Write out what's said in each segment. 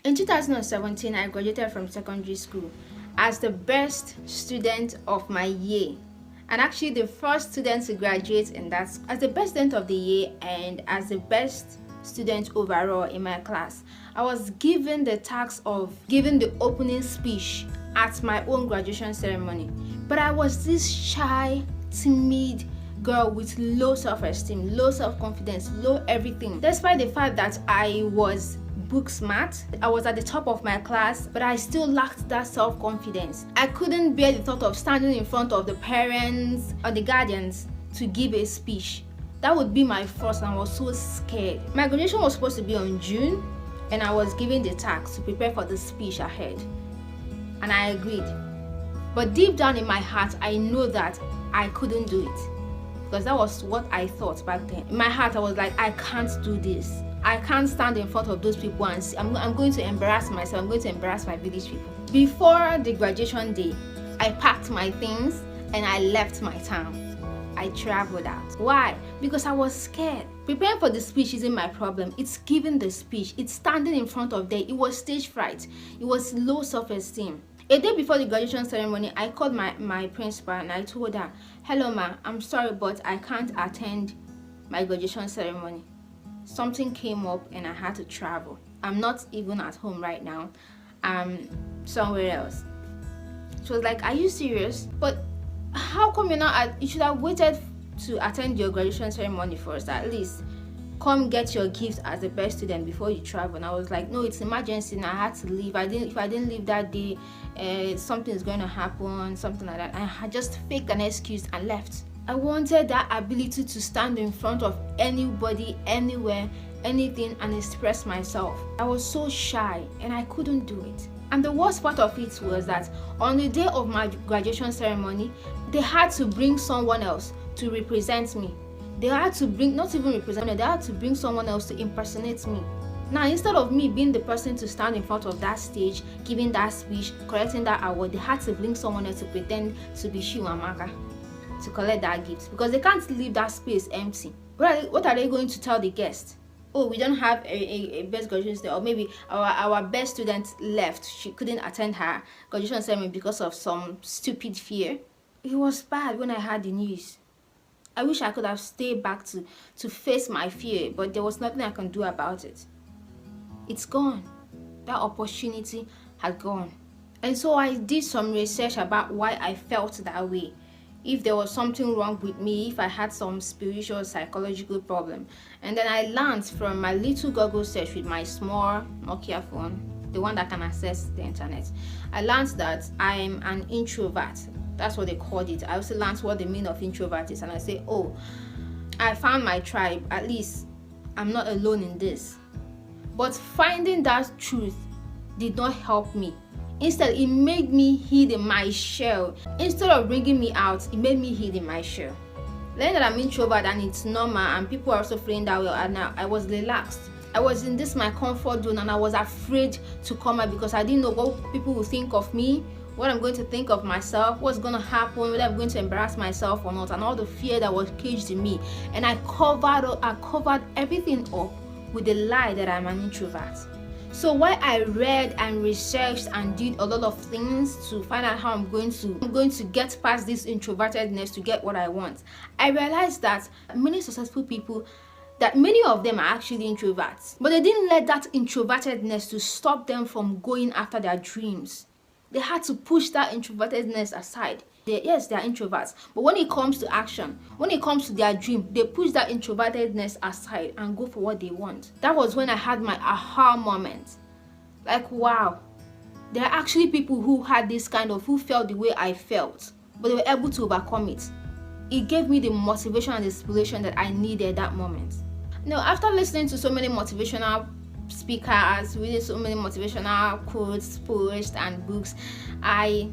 In 2017, I graduated from secondary school as the best student of my year, and actually the first student to graduate in that as the best student of the year and as the best student overall in my class. I was given the task of giving the opening speech at my own graduation ceremony, but I was this shy, timid girl with low self-esteem, low self-confidence, low everything. Despite the fact that I was book smart, I was at the top of my class, but I still lacked that self-confidence. I couldn't bear the thought of standing in front of the parents or the guardians to give a speech. That would be my first, and I was so scared. My graduation was supposed to be on June, and I was given the task to prepare for the speech ahead, and I agreed. But deep down in my heart, I know that I couldn't do it, because that was what I thought back then. In my heart, I was like, I can't do this. I can't stand in front of those people and see. I'm going to embarrass myself. I'm going to embarrass my village people. Before the graduation day, I packed my things and I left my town. I traveled out. Why? Because I was scared. Preparing for the speech isn't my problem. It's giving the speech. It's standing in front of them. It was stage fright. It was low self-esteem. A day before the graduation ceremony, I called my principal and I told her, "Hello ma, I'm sorry, but I can't attend my graduation ceremony. Something came up and I had to travel. I'm not even at home right now. I'm somewhere else." She was like, "Are you serious? But how come you're not you should have waited to attend your graduation ceremony first. At least come get your gift as the best student before you travel." And I was like, "No, it's emergency and I had to leave. If I didn't leave that day, something is going to happen, something like that." And I just faked an excuse and left. I wanted that ability to stand in front of anybody, anywhere, anything, and express myself. I was so shy and I couldn't do it. And the worst part of it was that on the day of my graduation ceremony, they had to bring someone else to represent me. They had to bring, not even represent me, they had to bring someone else to impersonate me. Now, instead of me being the person to stand in front of that stage, giving that speech, collecting that award, they had to bring someone else to pretend to be Shiwamaka to collect that gift, because they can't leave that space empty. What are they going to tell the guests? Oh, we don't have a best graduation student, or maybe our best student left. She couldn't attend her graduation ceremony because of some stupid fear. It was bad when I heard the news. I wish I could have stayed back to face my fear, but there was nothing I can do about it. It's gone. That opportunity had gone. And so I did some research about why I felt that way. If there was something wrong with me, if I had some spiritual, psychological problem. And then I learned from my little Google search with my small Nokia phone, the one that can access the internet. I learned that I'm an introvert. That's what they called it. I also learned what the meaning of introvert is, and I say, oh, I found my tribe. At least I'm not alone in this. But finding that truth did not help me. Instead, it made me hid in my shell. Instead of bringing me out, it made me hid in my shell. Learning that I'm introvert and it's normal and people are also feeling that way, and now I was relaxed. I was in my comfort zone, and I was afraid to come out because I didn't know what people would think of me, what I'm going to think of myself, what's going to happen, whether I'm going to embarrass myself or not, and all the fear that was caged in me. And I covered everything up with the lie that I'm an introvert. So while I read and researched and did a lot of things to find out how I'm going to get past this introvertedness to get what I want, I realized that many successful people, that many of them are actually introverts, but they didn't let that introvertedness to stop them from going after their dreams. They had to push that introvertedness aside. Yes, they are introverts, but when it comes to action, when it comes to their dream, they push that introvertedness aside and go for what they want. That was when I had my aha moment. Like, wow, there are actually people who felt the way I felt, but they were able to overcome it. It gave me the motivation and inspiration that I needed that moment. Now, after listening to so many motivational speakers, reading so many motivational quotes, posts, and books, I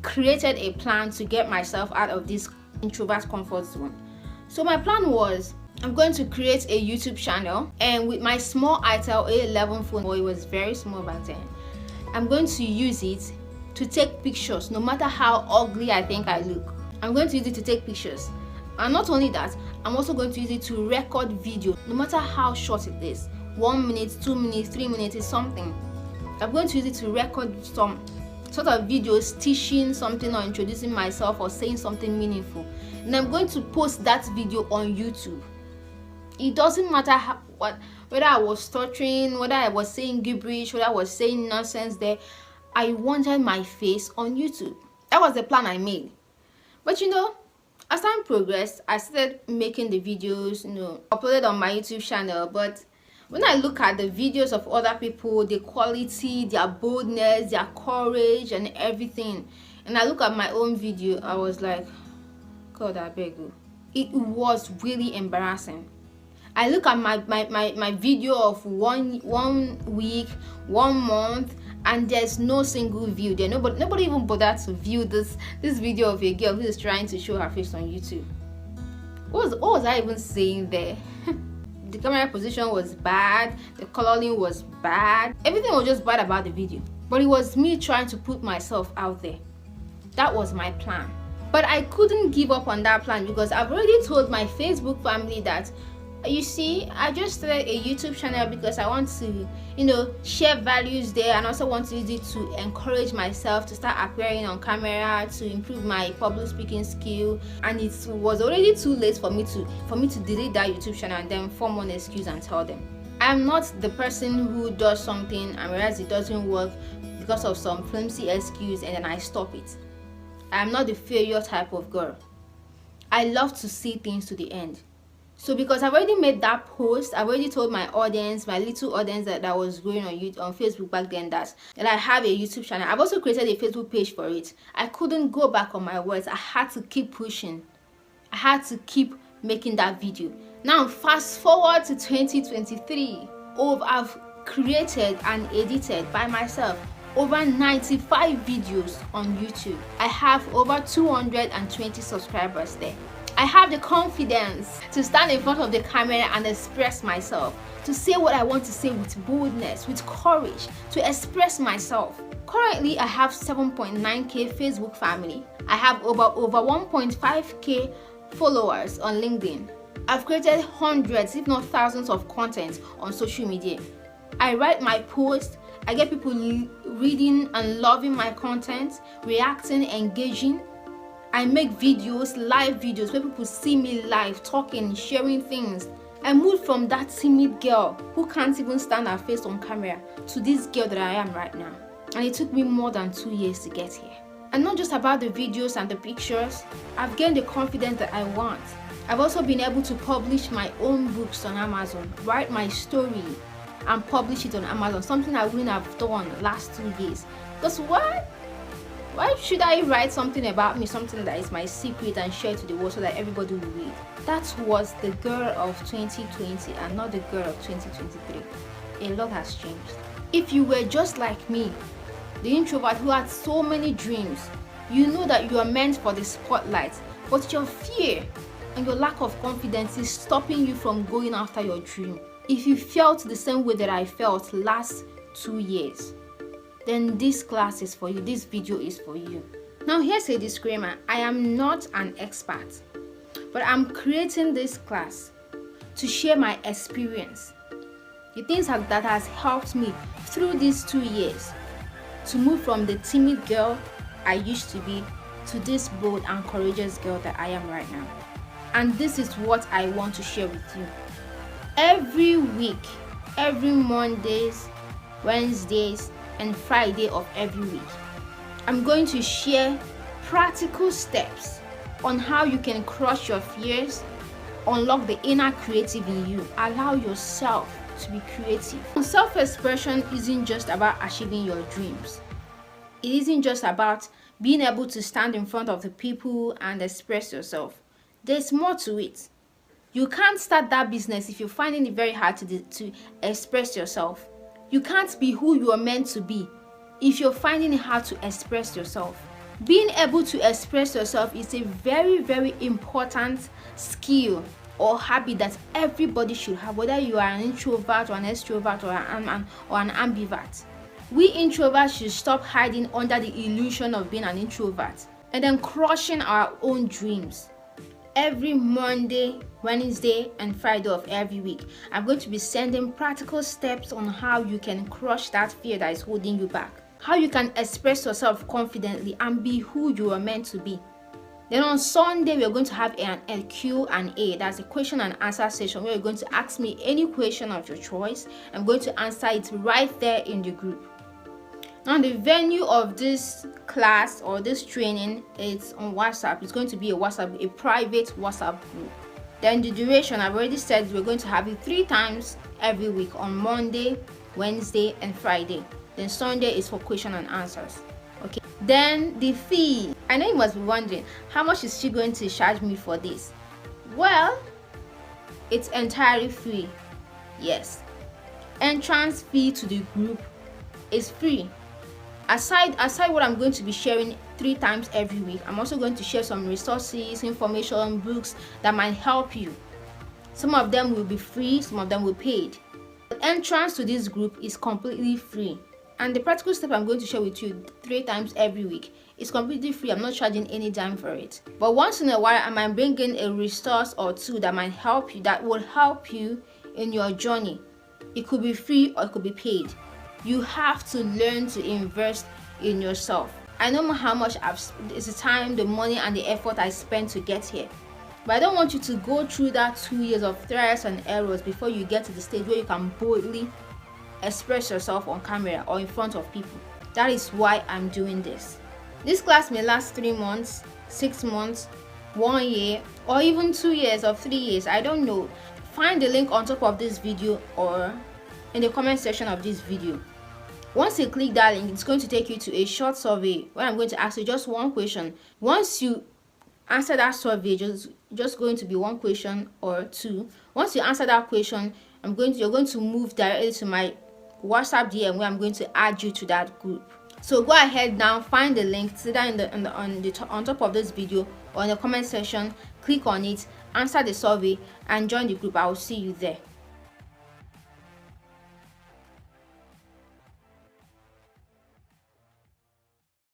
created a plan to get myself out of this introvert comfort zone. So my plan was, I'm going to create a YouTube channel, and with my small Itel A11 phone, it was very small back then, I'm going to use it to take pictures no matter how ugly I think I look. I'm going to use it to take pictures. And not only that, I'm also going to use it to record video no matter how short it is. 1 minute, 2 minutes, 3 minutes is something. I'm going to use it to record some sort of videos teaching something or introducing myself or saying something meaningful, and I'm going to post that video on YouTube. It doesn't matter whether I was stuttering, whether I was saying gibberish, whether I was saying nonsense there. I wanted my face on YouTube. That was the plan I made. But as time progressed, I started making the videos, uploaded on my YouTube channel. But when I look at the videos of other people, the quality, their boldness, their courage and everything, and I look at my own video, I was like, God, I beg you. It was really embarrassing. I look at my video of one week, 1 month, and there's no single view there. Nobody even bothered to view this video of a girl who is trying to show her face on YouTube. What was I even saying there? The camera position was bad, the coloring was bad, everything was just bad about the video. But it was me trying to put myself out there. That was my plan. But I couldn't give up on that plan because I've already told my Facebook family that, you see, I just started a YouTube channel because I want to, share values there, and also want to use it to encourage myself to start appearing on camera, to improve my public speaking skill. And it was already too late for me to delete that YouTube channel and then form one excuse and tell them. I'm not the person who does something and realize it doesn't work because of some flimsy excuse and then I stop it. I'm not the failure type of girl. I love to see things to the end. So because I've already made that post, I've already told my audience, my little audience that was growing on Facebook back then, that I have a YouTube channel. I've also created a Facebook page for it. I couldn't go back on my words. I had to keep pushing. I had to keep making that video. Now fast forward to 2023. I've created and edited by myself over 95 videos on YouTube. I have over 220 subscribers there. I have the confidence to stand in front of the camera and express myself, to say what I want to say with boldness, with courage, to express myself. Currently, I have 7.9k Facebook family. I have over 1.5k followers on LinkedIn. I've created hundreds, if not thousands of content on social media. I write my posts, I get people reading and loving my content, reacting, engaging. I make videos, live videos, where people see me live, talking, sharing things. I moved from that timid girl who can't even stand her face on camera to this girl that I am right now. And it took me more than 2 years to get here. And not just about the videos and the pictures, I've gained the confidence that I want. I've also been able to publish my own books on Amazon, write my story and publish it on Amazon, something I wouldn't have done the last 2 years. Because why should I write something about me, something that is my secret, and share it to the world so that everybody will read? That was the girl of 2020 and not the girl of 2023. A lot has changed. If you were just like me, the introvert who had so many dreams, you know that you are meant for the spotlight, but your fear and your lack of confidence is stopping you from going after your dream. If you felt the same way that I felt last 2 years, then this class is for you, this video is for you. Now here's a disclaimer, I am not an expert, but I'm creating this class to share my experience, the things that has helped me through these 2 years to move from the timid girl I used to be to this bold and courageous girl that I am right now. And this is what I want to share with you. Every week, every Mondays, Wednesdays, and Friday of every week, I'm going to share practical steps on how you can crush your fears, unlock the inner creative in you, allow yourself to be creative. Self-expression isn't just about achieving your dreams. It isn't just about being able to stand in front of the people and express yourself. There's more to it. You can't start that business if you're finding it very hard to express yourself. You can't be who you are meant to be if you're finding it hard to express yourself. Being able to express yourself is a very, very important skill or habit that everybody should have, whether you are an introvert or an extrovert or an ambivert. We introverts should stop hiding under the illusion of being an introvert and then crushing our own dreams. Every Monday, Wednesday, and Friday of every week. I'm going to be sending practical steps on how you can crush that fear that is holding you back, how you can express yourself confidently and be who you are meant to be. Then on Sunday, we're going to have a Q&A. That's a question and answer session where you're going to ask me any question of your choice. I'm going to answer it right there in the group. Now, the venue of this class or this training is on WhatsApp. It's going to be a private WhatsApp group. Then the duration, I've already said we're going to have it 3 times every week on Monday, Wednesday, and Friday. Then Sunday is for question and answers. Okay. Then the fee. I know you must be wondering, how much is she going to charge me for this? Well, it's entirely free. Yes. Entrance fee to the group is free. Aside what I'm going to be sharing 3 times every week, I'm also going to share some resources, information, books that might help you. Some of them will be free, some of them will be paid. The entrance to this group is completely free. And the practical step I'm going to share with you 3 times every week is completely free. I'm not charging any dime for it. But once in a while, I might bring in a resource or 2 that might help you, that will help you in your journey. It could be free or it could be paid. You have to learn to invest in yourself. I know how much it's the time, the money, and the effort I spent to get here. But I don't want you to go through that 2 years of trials and errors before you get to the stage where you can boldly express yourself on camera or in front of people. That is why I'm doing this. This class may last 3 months, 6 months, 1 year, or even 2 years or 3 years. I don't know. Find the link on top of this video or in the comment section of this video. Once you click that link, it's going to take you to a short survey where I'm going to ask you just 1 question. Once you answer that survey, just going to be 1 question or 2. Once you answer that question, you're going to move directly to my WhatsApp DM where I'm going to add you to that group. So go ahead now, find the link, it's either on top of this video or in the comment section. Click on it, answer the survey, and join the group. I will see you there.